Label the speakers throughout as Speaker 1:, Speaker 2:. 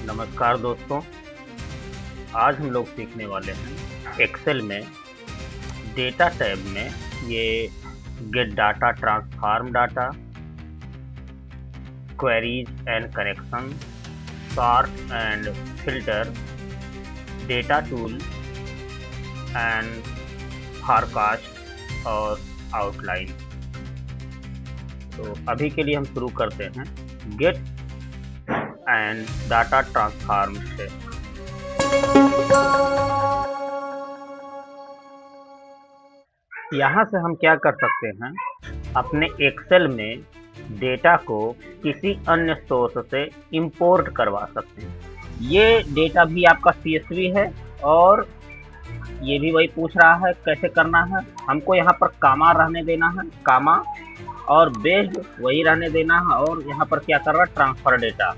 Speaker 1: नमस्कार दोस्तों। आज हम लोग सीखने वाले हैं एक्सेल में डेटा टैब में ये gate data, transform data, queries and connection, sort and filter, data tool and forecast और आउटलाइन। तो अभी के लिए हम शुरू करते हैं गेट एंड डाटा ट्रांसफॉर्म से। यहाँ से हम क्या कर सकते हैं, अपने एक्सेल में डेटा को किसी अन्य सोर्स से इंपोर्ट करवा सकते हैं। ये डेटा भी आपका CSV है और ये भी वही पूछ रहा है कैसे करना है। हमको यहाँ पर कामा रहने देना है, कामा, और बेस्ड वही रहने देना है, और यहाँ पर क्या कर रहा है, ट्रांसफर डेटा।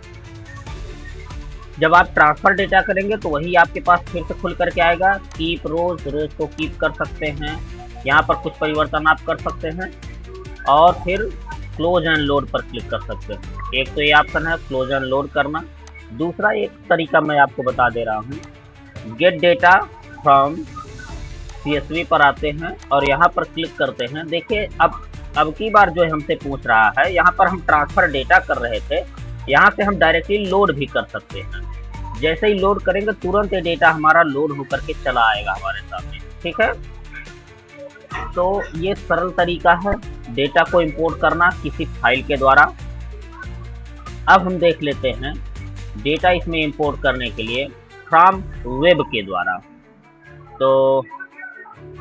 Speaker 1: जब आप ट्रांसफर डेटा करेंगे तो वही आपके पास फिर से खुल करके आएगा। कीप रोज, रोज को कीप कर सकते हैं, यहाँ पर कुछ परिवर्तन आप कर सकते हैं, और फिर क्लोज एंड लोड पर क्लिक कर सकते हैं। एक तो ये ऑप्शन है क्लोज एंड लोड करना। दूसरा एक तरीका मैं आपको बता दे रहा हूँ, गेट डेटा फ्रॉम CSV पर आते हैं और यहाँ पर क्लिक करते हैं। देखिए अब की बार जो हमसे पूछ रहा है, यहाँ पर हम ट्रांसफर डेटा कर रहे थे, यहाँ से हम डायरेक्टली लोड भी कर सकते हैं। जैसे ही लोड करेंगे तुरंत ये डेटा हमारा लोड होकर के चला आएगा हमारे सामने। ठीक है, तो ये सरल तरीका है डेटा को इंपोर्ट करना किसी फाइल के द्वारा। अब हम देख लेते हैं डेटा इसमें इंपोर्ट करने के लिए फ्रॉम वेब के द्वारा। तो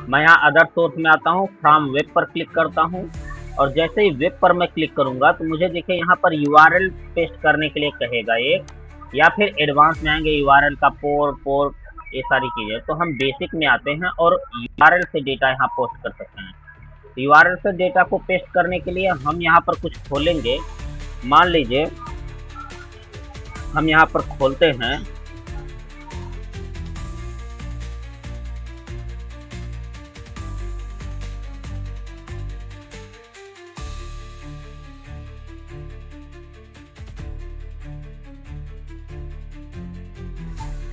Speaker 1: मैं यहाँ अदर सोर्स में आता हूँ, फ्रॉम वेब पर क्लिक करता हूँ, और जैसे ही वेब पर मैं क्लिक करूँगा तो मुझे देखिए यहाँ पर URL पेस्ट करने के लिए कहेगा एक, या फिर एडवांस में आएंगे URL का पोर्ट ये सारी चीज़ें। तो हम बेसिक में आते हैं और URL से डेटा यहाँ पोस्ट कर सकते हैं। तो URL से डेटा को पेस्ट करने के लिए हम यहाँ पर कुछ खोलेंगे। मान लीजिए हम यहाँ पर खोलते हैं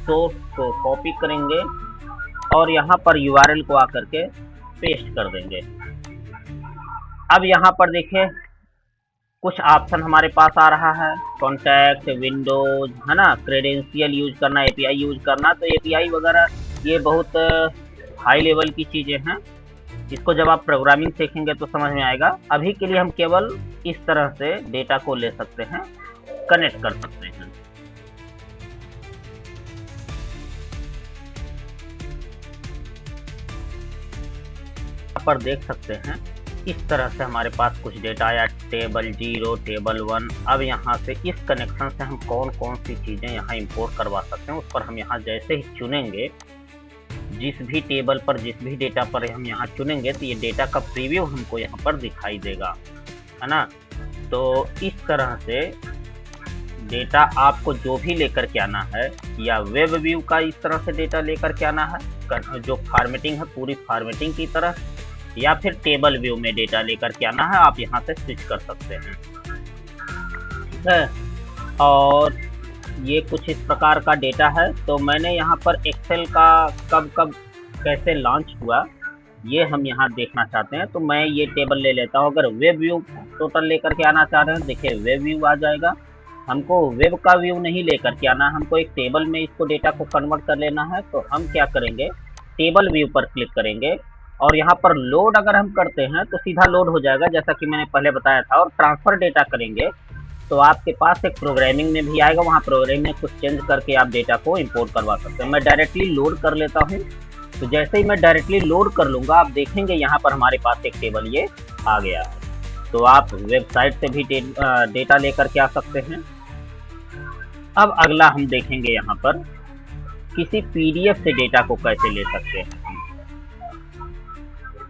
Speaker 1: सोर्स को कॉपी करेंगे और यहाँ पर URL को आकर के पेस्ट कर देंगे। अब यहाँ पर देखिए कुछ ऑप्शन हमारे पास आ रहा है, कॉन्टैक्ट, विंडोज, है ना, क्रेडेंशियल यूज करना, API यूज करना। तो API वगैरह ये बहुत हाई लेवल की चीज़ें हैं, इसको जब आप प्रोग्रामिंग सीखेंगे तो समझ में आएगा। अभी के लिए हम केवल इस तरह से डेटा को ले सकते हैं, कनेक्ट कर सकते हैं। पर देख सकते हैं इस तरह से हमारे पास कुछ डेटा आया, टेबल 0, टेबल 1। अब यहाँ से इस कनेक्शन से हम कौन कौन सी चीज़ें यहाँ इंपोर्ट करवा सकते हैं, उस पर हम यहाँ जैसे ही चुनेंगे, जिस भी टेबल पर, जिस भी डेटा पर हम यहाँ चुनेंगे, तो ये डेटा का प्रीव्यू हमको यहाँ पर दिखाई देगा, है ना। तो इस तरह से डेटा आपको जो भी लेकर के आना है, या वेब व्यू का इस तरह से डेटा लेकर के आना है, जो फॉर्मेटिंग है पूरी फॉर्मेटिंग की तरह, या फिर टेबल व्यू में डेटा लेकर के आना है, आप यहाँ से स्विच कर सकते हैं। ठीक है, और ये कुछ इस प्रकार का डेटा है। तो मैंने यहाँ पर एक्सेल का कब कैसे लॉन्च हुआ ये हम यहाँ देखना चाहते हैं। तो मैं ये टेबल ले लेता हूँ। अगर वेब व्यू टोटल लेकर के आना चाह रहे हैं, देखिए वेब व्यू आ जाएगा। हमको वेब का व्यू नहीं लेकर के आना, हमको एक टेबल में इसको डेटा को कन्वर्ट कर लेना है। तो हम क्या करेंगे, टेबल व्यू पर क्लिक करेंगे और यहाँ पर लोड अगर हम करते हैं तो सीधा लोड हो जाएगा, जैसा कि मैंने पहले बताया था। और ट्रांसफ़र डेटा करेंगे तो आपके पास एक प्रोग्रामिंग में भी आएगा, वहाँ प्रोग्रामिंग में कुछ चेंज करके आप डेटा को इंपोर्ट करवा सकते हैं। मैं डायरेक्टली लोड कर लेता हूँ। तो जैसे ही मैं डायरेक्टली लोड कर लूँगा, आप देखेंगे यहाँ पर हमारे पास एक टेबल ये आ गया है। तो आप वेबसाइट से भी डेटा लेकर के आ सकते हैं। अब अगला हम देखेंगे यहाँ पर किसी PDF से डेटा को कैसे ले सकते हैं।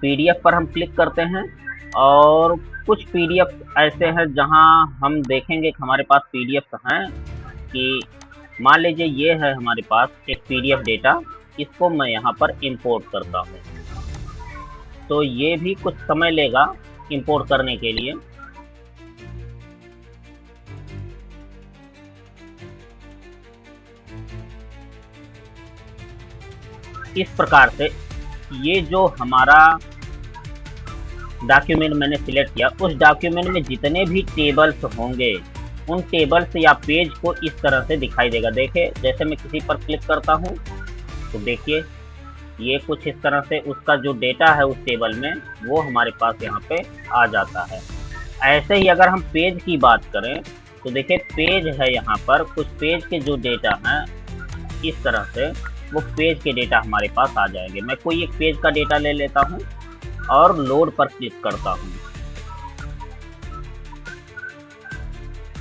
Speaker 1: PDF पर हम क्लिक करते हैं और कुछ PDF ऐसे हैं जहां हम देखेंगे कि हमारे पास PDF हैं, कि मान लीजिए ये है हमारे पास एक PDF डेटा, इसको मैं यहाँ पर इंपोर्ट करता हूँ। तो ये भी कुछ समय लेगा इंपोर्ट करने के लिए। इस प्रकार से ये जो हमारा डॉक्यूमेंट मैंने सिलेक्ट किया, उस डॉक्यूमेंट में जितने भी टेबल्स होंगे उन टेबल्स या पेज को इस तरह से दिखाई देगा। देखिए जैसे मैं किसी पर क्लिक करता हूँ तो देखिए ये कुछ इस तरह से उसका जो डेटा है उस टेबल में वो हमारे पास यहाँ पे आ जाता है। ऐसे ही अगर हम पेज की बात करें तो देखिए पेज है, यहाँ पर कुछ पेज के जो डेटा हैं इस तरह से वो पेज के डेटा हमारे पास आ जाएंगे। मैं कोई एक पेज का डेटा ले लेता हूँ और लोड पर क्लिक करता हूँ।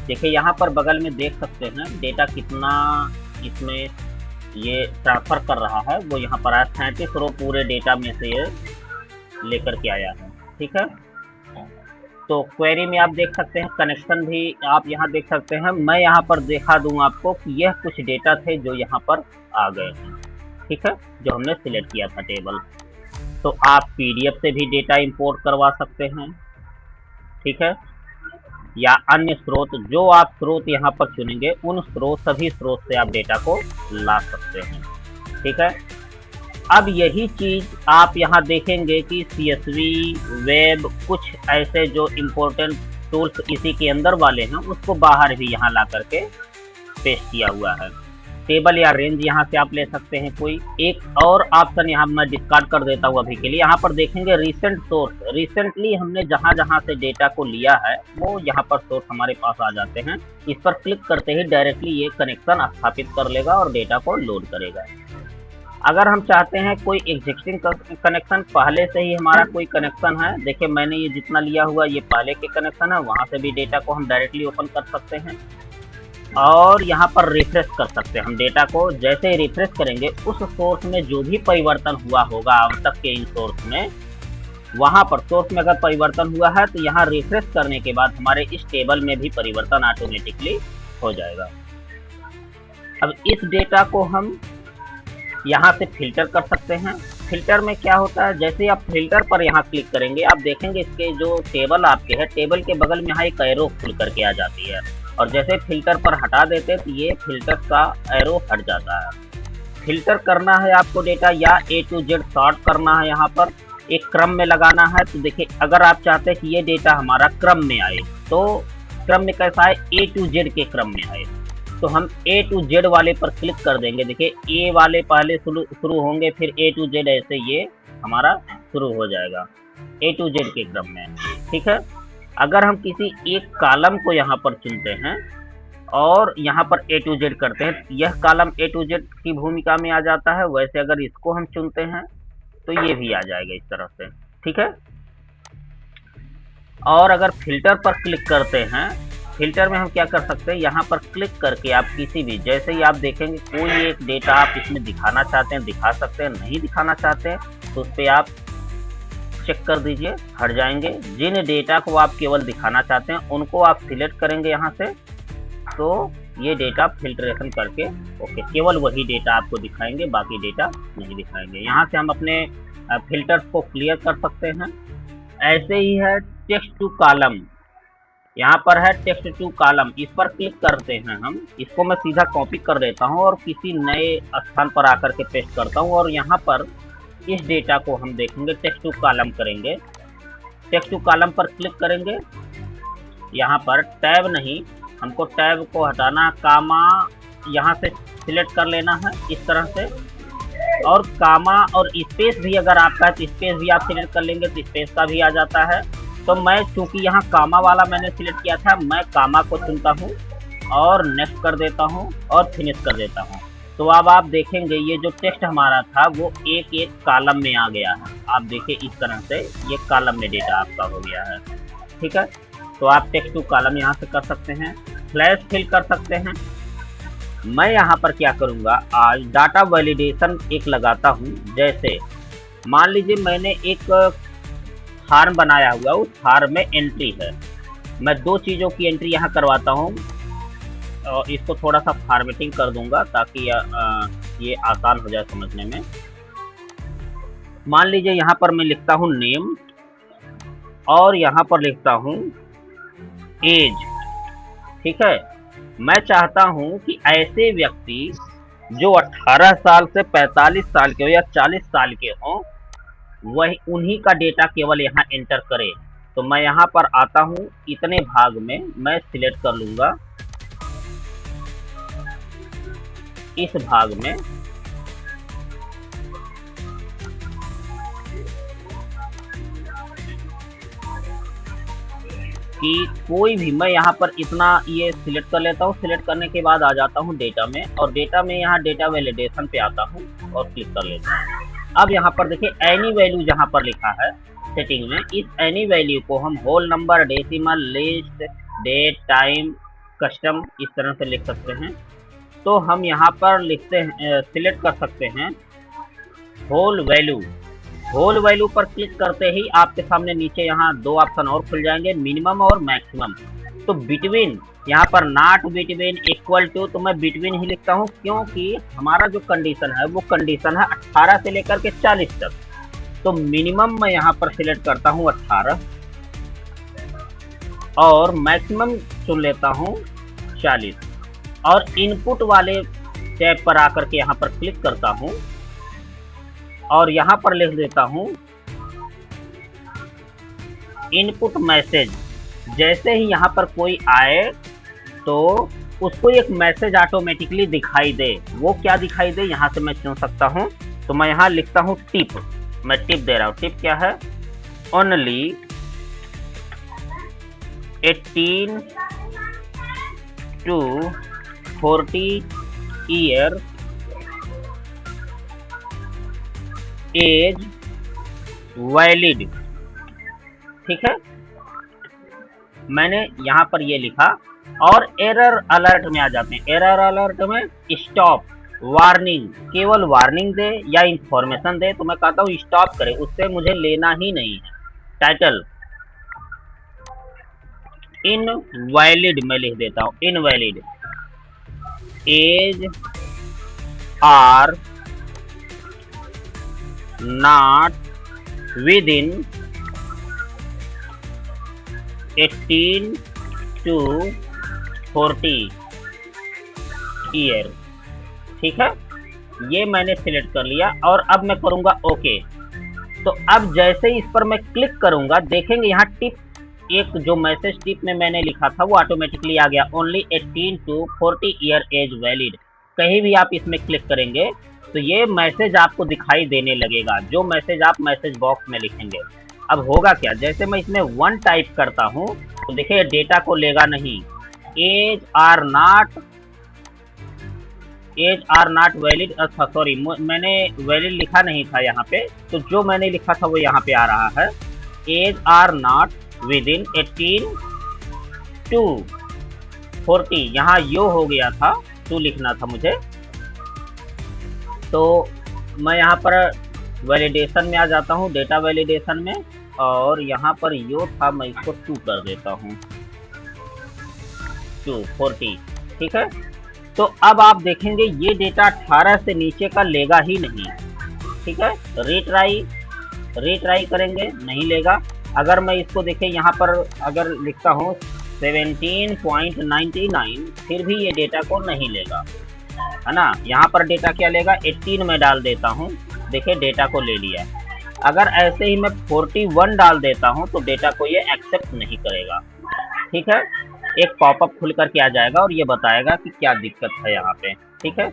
Speaker 1: देखिए यहाँ पर बगल में देख सकते हैं डेटा कितना इसमें ये ट्रांसफर कर रहा है, वो यहाँ पर आया 37 रो पूरे डेटा में से ये लेकर के आया है। ठीक है, तो क्वेरी में आप देख सकते हैं, कनेक्शन भी आप यहाँ देख सकते हैं। मैं यहाँ पर दिखा दूँ आपको कि यह कुछ डेटा थे जो यहाँ पर आ गए हैं। ठीक है, जो हमने सिलेक्ट किया था टेबल। तो आप पीडीएफ से भी डेटा इंपोर्ट करवा सकते हैं। ठीक है, या अन्य स्रोत, जो आप स्रोत यहाँ पर चुनेंगे उन सभी स्रोत से आप डेटा को ला सकते हैं। ठीक है, अब यही चीज़ आप यहाँ देखेंगे कि सीएसवी, वेब, कुछ ऐसे जो इम्पोर्टेंट टूल्स इसी के अंदर वाले हैं उसको बाहर भी यहाँ ला करके पेस्ट किया हुआ है। टेबल या रेंज यहाँ से आप ले सकते हैं। कोई एक और ऑप्शन यहाँ मैं डिस्कार्ड कर देता हूँ अभी के लिए। यहाँ पर देखेंगे रिसेंट सोर्स, रिसेंटली हमने जहाँ से डेटा को लिया है वो यहाँ पर सोर्स हमारे पास आ जाते हैं। इस पर क्लिक करते ही डायरेक्टली ये कनेक्शन स्थापित कर लेगा और डेटा को लोड करेगा। अगर हम चाहते हैं कोई एग्जिस्टिंग कनेक्शन, पहले से ही हमारा कोई कनेक्शन है, देखिए मैंने ये जितना लिया हुआ ये पहले के कनेक्शन है, वहाँ से भी डेटा को हम डायरेक्टली ओपन कर सकते हैं और यहाँ पर रिफ्रेश कर सकते हैं हम डेटा को। जैसे ही रिफ्रेश करेंगे उस सोर्स में जो भी परिवर्तन हुआ होगा अब तक के इन सोर्स में, वहाँ पर सोर्स में अगर परिवर्तन हुआ है तो यहाँ रिफ्रेश करने के बाद हमारे इस टेबल में भी परिवर्तन ऑटोमेटिकली हो जाएगा। अब इस डेटा को हम यहाँ से फिल्टर कर सकते हैं। फिल्टर में क्या होता है, जैसे आप फिल्टर पर यहाँ क्लिक करेंगे आप देखेंगे इसके जो टेबल आपके है, टेबल के बगल में यहाँ एक एरो खुल करके आ जाती है और जैसे फिल्टर पर हटा देते तो ये फिल्टर का एरो हट जाता है। फिल्टर करना है आपको डेटा या A to Z सॉर्ट करना है, यहाँ पर एक क्रम में लगाना है। तो देखिए अगर आप चाहते हैं कि ये डेटा हमारा क्रम में आए तो क्रम में कैसा है, A to Z के क्रम में आए, तो हम A to Z वाले पर क्लिक कर देंगे। देखिए A वाले पहले शुरू होंगे, फिर A to Z, ऐसे ये हमारा शुरू हो जाएगा A to Z के क्रम में। ठीक है, अगर हम किसी एक कॉलम को यहाँ पर चुनते हैं और यहाँ पर A to Z करते हैं, यह कॉलम A to Z की भूमिका में आ जाता है। वैसे अगर इसको हम चुनते हैं तो ये भी आ जाएगा इस तरह से। ठीक है, और अगर फिल्टर पर क्लिक करते हैं, फिल्टर में हम क्या कर सकते हैं, यहाँ पर क्लिक करके आप किसी भी, जैसे ही आप देखेंगे कोई एक डेटा आप इसमें दिखाना चाहते हैं दिखा सकते हैं, नहीं दिखाना चाहते हैं तो उस पर आप चेक कर दीजिए, हट जाएंगे। जिन डेटा को आप केवल दिखाना चाहते हैं उनको आप सिलेक्ट करेंगे यहाँ से, तो ये डेटा फिल्ट्रेशन करके ओके, केवल वही डेटा आपको दिखाएंगे, बाकी डेटा नहीं दिखाएंगे। यहाँ से हम अपने फिल्टर्स को क्लियर कर सकते हैं। ऐसे ही है टेक्स्ट टू कॉलम, यहाँ पर है टेक्स्ट टू कॉलम, इस पर क्लिक करते हैं हम। इसको मैं सीधा कॉपी कर देता हूँ और किसी नए स्थान पर आकर के पेस्ट करता हूँ और यहाँ पर इस डेटा को हम देखेंगे, टेक्स्ट टू कॉलम करेंगे। टेक्स्ट टू कॉलम पर क्लिक करेंगे, यहाँ पर टैब नहीं, हमको टैब को हटाना, कामा यहाँ से सिलेक्ट कर लेना है इस तरह से, और कामा और स्पेस भी अगर आपका है तो स्पेस भी आप सिलेक्ट कर लेंगे तो स्पेस का भी आ जाता है। तो मैं चूंकि यहाँ कामा वाला मैंने सिलेक्ट किया था, मैं कामा को चुनता हूँ और नेक्स्ट कर देता हूँ और फिनिश कर देता हूँ। तो अब आप देखेंगे ये जो टेक्स्ट हमारा था वो एक एक कॉलम में आ गया है। आप देखिए इस तरह से ये कॉलम में डेटा आपका हो गया है। ठीक है, तो आप टेक्स्ट टू कॉलम यहाँ से कर सकते हैं, फ्लैश फिल कर सकते हैं। मैं यहाँ पर क्या करूँगा, आज डाटा वैलिडेशन एक लगाता हूँ। जैसे मान लीजिए मैंने एक फार्म बनाया हुआ, उस फार्म में एंट्री है, मैं दो चीज़ों की एंट्री यहाँ करवाता हूँ और इसको थोड़ा सा फॉर्मेटिंग कर दूंगा ताकि ये आसान हो जाए समझने में। मान लीजिए यहाँ पर मैं लिखता हूँ नेम और यहाँ पर लिखता हूँ एज। ठीक है, मैं चाहता हूँ कि ऐसे व्यक्ति जो 18 साल से 45 साल के हो या 40 साल के हो, वही उन्हीं का डेटा केवल यहाँ एंटर करे। तो मैं यहाँ पर आता हूँ, इतने भाग में मैं सिलेक्ट कर लूंगा इस भाग में कि कोई भी, मैं यहाँ पर इतना ये सिलेक्ट कर लेता हूँ। सिलेक्ट करने के बाद आ जाता हूँ डेटा में, और डेटा में यहाँ डेटा वैलिडेशन पे आता हूँ और क्लिक कर लेता हूँ। अब यहाँ पर देखिए एनी वैल्यू जहाँ पर लिखा है सेटिंग में, इस एनी वैल्यू को हम whole number, decimal, list, date, time, custom इस तरह से लिख सकते हैं। तो हम यहाँ पर लिखते हैं, सिलेक्ट कर सकते हैं होल वैल्यू। होल वैल्यू पर क्लिक करते ही आपके सामने नीचे यहाँ दो ऑप्शन और खुल जाएंगे, मिनिमम और मैक्सिमम। तो बिटवीन, यहाँ पर नॉट बिटवीन, इक्वल टू, तो मैं बिटवीन ही लिखता हूँ क्योंकि हमारा जो कंडीशन है वो कंडीशन है 18 से लेकर के 40 तक। तो मिनिमम मैं यहाँ पर सिलेक्ट करता हूँ 18 और मैक्सिमम चुन लेता हूँ 40, और इनपुट वाले टैब पर आकर के यहाँ पर क्लिक करता हूँ और यहाँ पर लिख देता हूँ इनपुट मैसेज। जैसे ही यहाँ पर कोई आए तो उसको एक मैसेज ऑटोमेटिकली दिखाई दे। वो क्या दिखाई दे, यहाँ से मैं चुन सकता हूँ। तो मैं यहाँ लिखता हूँ टिप, मैं टिप दे रहा हूँ। टिप क्या है, only 18 to 40 year age valid. ठीक है, मैंने यहाँ पर ये लिखा और एरर अलर्ट में आ जाते हैं। एरर अलर्ट में स्टॉप, वार्निंग, केवल वार्निंग दे या इंफॉर्मेशन दे तो मैं कहता हूँ स्टॉप करे, उससे मुझे लेना ही नहीं है। टाइटल इनवैलिड मैं लिख देता हूँ, invalid, age are not within 18 to 40 year. ठीक है, ये मैंने सिलेक्ट कर लिया और अब मैं करूंगा ओके। तो अब जैसे ही इस पर मैं क्लिक करूंगा, देखेंगे यहाँ टिप, एक जो मैसेज टिप में मैंने लिखा था वो ऑटोमेटिकली आ गया, only 18 to 40 year age valid. कहीं भी आप इसमें क्लिक करेंगे तो ये मैसेज आपको दिखाई देने लगेगा, जो मैसेज आप मैसेज बॉक्स में लिखेंगे। अब होगा क्या, जैसे मैं इसमें 1 टाइप करता हूं तो देखिए डेटा को लेगा नहीं। एज आर नॉट वैलिड, अच्छा सॉरी, मैंने वैलिड लिखा नहीं था यहाँ पे, तो जो मैंने लिखा था वो यहाँ पे आ रहा है, age are not within 18 to 40। यहाँ यो हो गया था, 2 लिखना था मुझे। तो मैं यहाँ पर वैलिडेशन में आ जाता हूँ, डेटा वैलिडेशन में, और यहाँ पर यो था, मैं इसको 2 कर देता हूँ, 240। ठीक है, तो अब आप देखेंगे ये डेटा 18 से नीचे का लेगा ही नहीं। ठीक है, रीट्राई करेंगे, नहीं लेगा। अगर मैं इसको देखें यहाँ पर अगर लिखता हूँ 17.99, फिर भी ये डेटा को नहीं लेगा, है ना। यहाँ पर डेटा क्या लेगा, 18 में डाल देता हूँ, देखिए डेटा को ले लिया। अगर ऐसे ही मैं 41 डाल देता हूँ तो डेटा को ये एक्सेप्ट नहीं करेगा। ठीक है, एक पॉपअप खुल करके आ जाएगा और ये बताएगा कि क्या दिक्कत है यहाँ पे। ठीक है,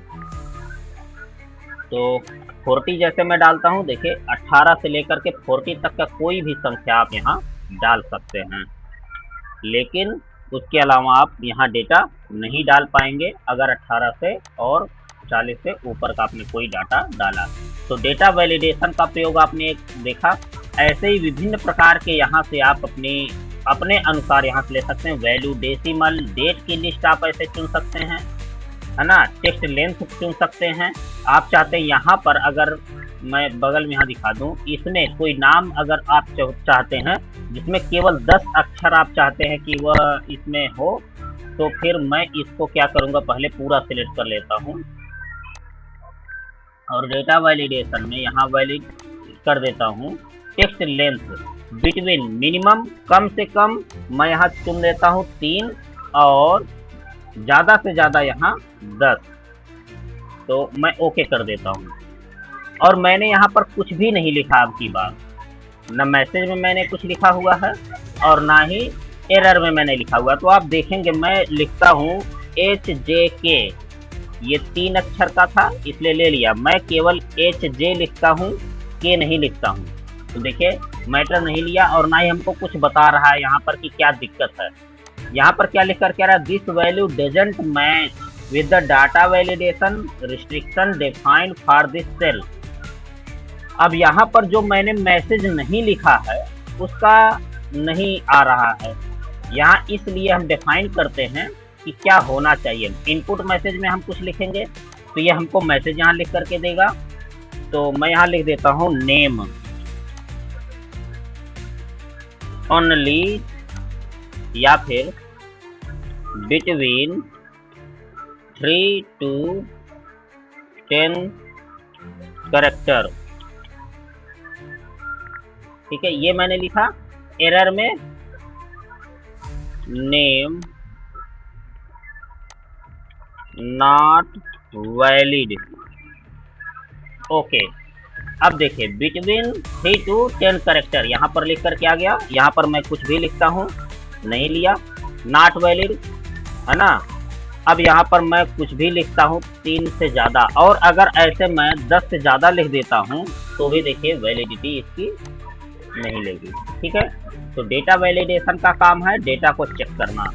Speaker 1: तो 40 जैसे मैं डालता हूँ, देखिए 18 से लेकर के 40 तक का कोई भी संख्या आप यहाँ डाल सकते हैं, लेकिन उसके अलावा आप यहाँ डेटा नहीं डाल पाएंगे अगर 18 से और 40 से ऊपर का आपने कोई डाटा डाला। तो डेटा वैलिडेशन का प्रयोग आपने देखा। ऐसे ही विभिन्न प्रकार के यहाँ से आप अपने अनुसार यहाँ से ले सकते हैं। वैल्यू, डेसिमल, डेट की लिस्ट आप ऐसे चुन सकते हैं, है ना। टेक्स्ट लेंथ चुन सकते हैं। आप चाहते हैं यहाँ पर, अगर मैं बगल में यहाँ दिखा दूँ, इसमें कोई नाम अगर आप चाहते हैं जिसमें केवल 10 अक्षर आप चाहते हैं कि वह इसमें हो, तो फिर मैं इसको क्या करूँगा, पहले पूरा सिलेक्ट कर लेता हूँ और डेटा वैलिडेशन में यहाँ वैलिड कर देता हूँ। टेक्स्ट लेंथ बिटवीन, मिनिमम कम से कम मैं यहाँ चुन लेता हूँ 3 और ज़्यादा से ज़्यादा यहाँ 10। तो मैं ओके कर देता हूँ। और मैंने यहाँ पर कुछ भी नहीं लिखा अब की बार, न मैसेज में मैंने कुछ लिखा हुआ है और ना ही एरर में मैंने लिखा हुआ। तो आप देखेंगे मैं लिखता हूँ HJK, ये 3 अक्षर का था इसलिए ले लिया, मैं केवल HJ लिखता हूँ, के नहीं लिखता हूँ। तो देखिए मैटर नहीं लिया और ना ही हमको कुछ बता रहा है यहाँ पर कि क्या दिक्कत है। यहाँ पर क्या लिख कर कह रहा है, this value doesn't match with the data validation restriction defined for this cell. अब यहाँ पर जो मैंने मैसेज नहीं लिखा है उसका नहीं आ रहा है, यहाँ इसलिए हम डिफाइन करते हैं कि क्या होना चाहिए। इनपुट मैसेज में हम कुछ लिखेंगे तो ये हमको मैसेज यहाँ लिख करके देगा। तो मैं यहाँ लिख देता हूँ नेम ओनली या फिर बिटवीन 3 to 10 कैरेक्टर। ठीक है, ये मैंने लिखा। एरर में नेम नॉट वैलिड। ओके, अब देखिए बिटवीन 3 to 10 कैरेक्टर यहाँ पर लिख कर क्या गया, यहाँ पर मैं कुछ भी लिखता हूँ, नहीं लिया, नॉट वैलिड है ना। अब यहाँ पर मैं कुछ भी लिखता हूँ 3 से ज़्यादा, और अगर ऐसे मैं 10 से ज़्यादा लिख देता हूँ तो भी देखिए वैलिडिटी इसकी नहीं लेगी। ठीक है, तो डेटा वैलिडेशन का काम है डेटा को चेक करना।